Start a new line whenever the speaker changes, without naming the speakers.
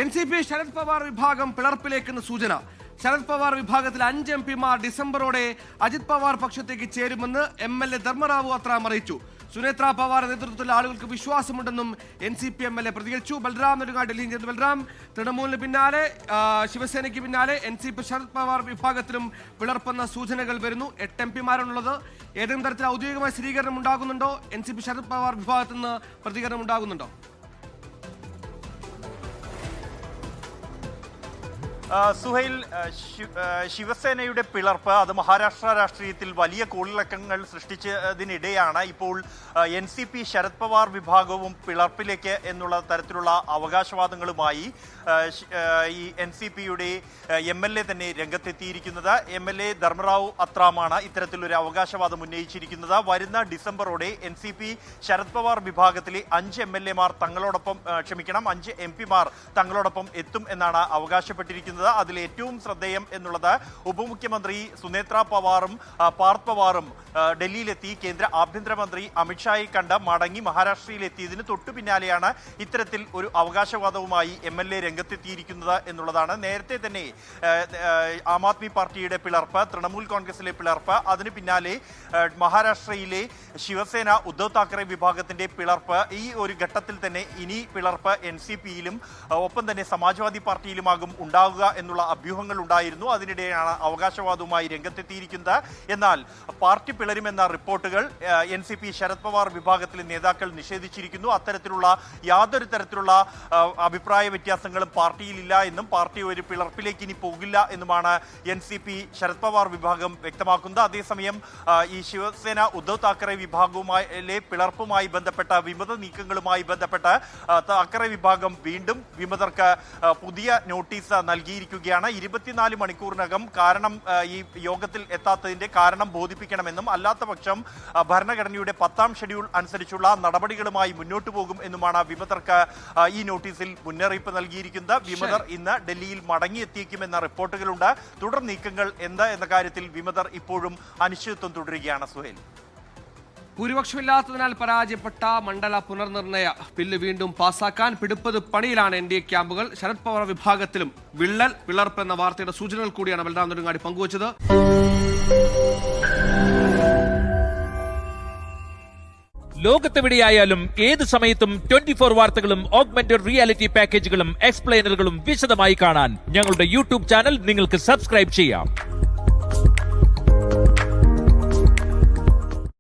NCP Sarath Pawar വിഭാഗം പിളർപ്പിലേക്കെന്ന സൂചന. ശരത് പവാർ വിഭാഗത്തിൽ 5 എംപിമാർ ഡിസംബറോടെ അജിത് പവാർ പക്ഷത്തേക്ക് ചേരുമെന്ന് MLA ധർമ്മറാവു അത്രാം അറിയിച്ചു. സുനേത്ര പവാർ നേതൃത്വത്തിലുള്ള ആളുകൾക്ക് വിശ്വാസമുണ്ടെന്നും NCP MLA പ്രതികരിച്ചു. ബൽറാം നെടുങ്ങാട് ഡൽഹിയിൽ ചേർന്നു. ബൽറാം, തൃണമൂലിന് പിന്നാലെ ശിവസേനയ്ക്ക് പിന്നാലെ NCP ശരത് പവാർ വിഭാഗത്തിലും പിളർപ്പെന്ന സൂചനകൾ വരുന്നു. 8 എംപിമാരാണുള്ളത്. ഏതെങ്കിലും തരത്തിൽ ഔദ്യോഗികമായ സ്ഥിരീകരണം ഉണ്ടാകുന്നുണ്ടോ? NCP ശരത് പവാർ വിഭാഗത്തിൽ നിന്ന് പ്രതികരണം ഉണ്ടാകുന്നുണ്ടോ?
സുഹൈൽ, ശിവസേനയുടെ പിളർപ്പ് അത് മഹാരാഷ്ട്ര രാഷ്ട്രീയത്തിൽ വലിയ കോളിളക്കങ്ങൾ സൃഷ്ടിച്ചതിനിടെയാണ് ഇപ്പോൾ NCP ശരത് പവാർ വിഭാഗവും പിളർപ്പിലേക്ക് എന്നുള്ള തരത്തിലുള്ള അവകാശവാദങ്ങളുമായി ഈ NCPയുടെ MLA തന്നെ രംഗത്തെത്തിയിരിക്കുന്നത്. MLA ധർമ്മറാവു അത്രാമാണ് ഇത്തരത്തിലൊരു അവകാശവാദം ഉന്നയിച്ചിരിക്കുന്നത്. വരുന്ന ഡിസംബറോടെ NCP ശരത് പവാർ വിഭാഗത്തിലെ 5 MLA-മാർ തങ്ങളോടൊപ്പം 5 MP-മാർ തങ്ങളോടൊപ്പം എത്തും എന്നാണ് അവകാശപ്പെട്ടിരിക്കുന്നത്. അതിൽ ഏറ്റവും ശ്രദ്ധേയം എന്നുള്ളത് ഉപമുഖ്യമന്ത്രി സുനേത്ര പവാറും പാർത്ത് പവാറും ഡൽഹിയിലെത്തി കേന്ദ്ര ആഭ്യന്തരമന്ത്രി അമിത്ഷായെ കണ്ട് മടങ്ങി മഹാരാഷ്ട്രയിലെത്തിയതിന് തൊട്ടു പിന്നാലെയാണ് ഇത്തരത്തിൽ ഒരു അവകാശവാദവുമായി MLA രംഗത്തെത്തിയിരിക്കുന്നത് എന്നുള്ളതാണ്. നേരത്തെ തന്നെ ആം ആദ്മി പാർട്ടിയുടെ പിളർപ്പ്, തൃണമൂൽ കോൺഗ്രസിലെ പിളർപ്പ്, അതിന് പിന്നാലെ മഹാരാഷ്ട്രയിലെ ശിവസേന ഉദ്ധവ് താക്കറെ വിഭാഗത്തിന്റെ പിളർപ്പ്, ഈ ഒരു ഘട്ടത്തിൽ തന്നെ ഇനി പിളർപ്പ് NCPയിലും ഒപ്പം തന്നെ സമാജ്വാദി പാർട്ടിയിലുമാകും ഉണ്ടാകുക എന്നുള്ള അഭ്യൂഹങ്ങൾ ഉണ്ടായിരുന്നു. അതിനിടെയാണ് അവകാശവാദവുമായി രംഗത്തെത്തിയിരിക്കുന്നത്. എന്നാൽ പാർട്ടി പിളരുമെന്ന റിപ്പോർട്ടുകൾ NCP ശരത് പവാർ വിഭാഗത്തിലെ നേതാക്കൾ നിഷേധിച്ചിരിക്കുന്നു. അത്തരത്തിലുള്ള യാതൊരു തരത്തിലുള്ള അഭിപ്രായ വ്യത്യാസങ്ങളും പാർട്ടിയിലില്ല എന്നും പാർട്ടി ഒരു പിളർപ്പിലേക്ക് ഇനി പോകില്ല എന്നുമാണ് NCP ശരത് പവാർ വിഭാഗം വ്യക്തമാക്കുന്നത്. അതേസമയം ഈ ശിവസേന ഉദ്ധവ് താക്കറെ വിഭാഗവുമായി പിളർപ്പുമായി ബന്ധപ്പെട്ട വിമത നീക്കങ്ങളുമായി ബന്ധപ്പെട്ട് താക്കറെ വിഭാഗം വീണ്ടും വിമതർക്ക് പുതിയ നോട്ടീസ് നൽകിയിരിക്കുകയാണ്. 24 മണിക്കൂറിനകം കാരണം ഈ യോഗത്തിൽ എത്താത്തതിന്റെ കാരണം ബോധിപ്പിക്കണമെന്നും അല്ലാത്ത പക്ഷം ഭരണഘടനയുടെ 10ാം ഷെഡ്യൂൾ അനുസരിച്ചുള്ള നടപടികളുമായി മുന്നോട്ടു പോകും എന്നുമാണ് വിമതർക്ക് ഈ നോട്ടീസിൽ മുന്നറിയിപ്പ് നൽകിയിരിക്കുന്നത്. വിമതർ ഇന്ന് ഡൽഹിയിൽ മടങ്ങിയെത്തിയേക്കുമെന്ന റിപ്പോർട്ടുകളുണ്ട്. തുടർ നീക്കങ്ങൾ എന്താ എന്ന കാര്യത്തിൽ വിമതർ ഇപ്പോഴും അനിശ്ചിതത്വം തുടരുകയാണ്. സുഹേൽ,
ഭൂരിപക്ഷമില്ലാത്തതിനാൽ പരാജയപ്പെട്ട മണ്ഡല പുനർനിർണയ ബില്ല് വീണ്ടും പാസാക്കാൻ പിടിപ്പത് പണിയിലാണ് NDA ക്യാമ്പുകൾ. ശരത് പവാർ വിഭാഗത്തിലും വിള്ളൽ പിളർപ്പ് എന്ന വാർത്തയുടെ സൂചനകൾ കൂടിയാണ് ബൽറാം നെടുങ്ങാടി പങ്കുവച്ചത്.
ലോകത്തെവിടെയായാലും ഏത് സമയത്തും 24 വാർത്തകളും ഓഗ്മെന്റഡ് റിയാലിറ്റി പാക്കേജുകളും എക്സ്പ്ലെയിനറുകളും വിശദമായി കാണാൻ ഞങ്ങളുടെ YouTube ചാനൽ നിങ്ങൾക്ക് സബ്സ്ക്രൈബ് ചെയ്യാം.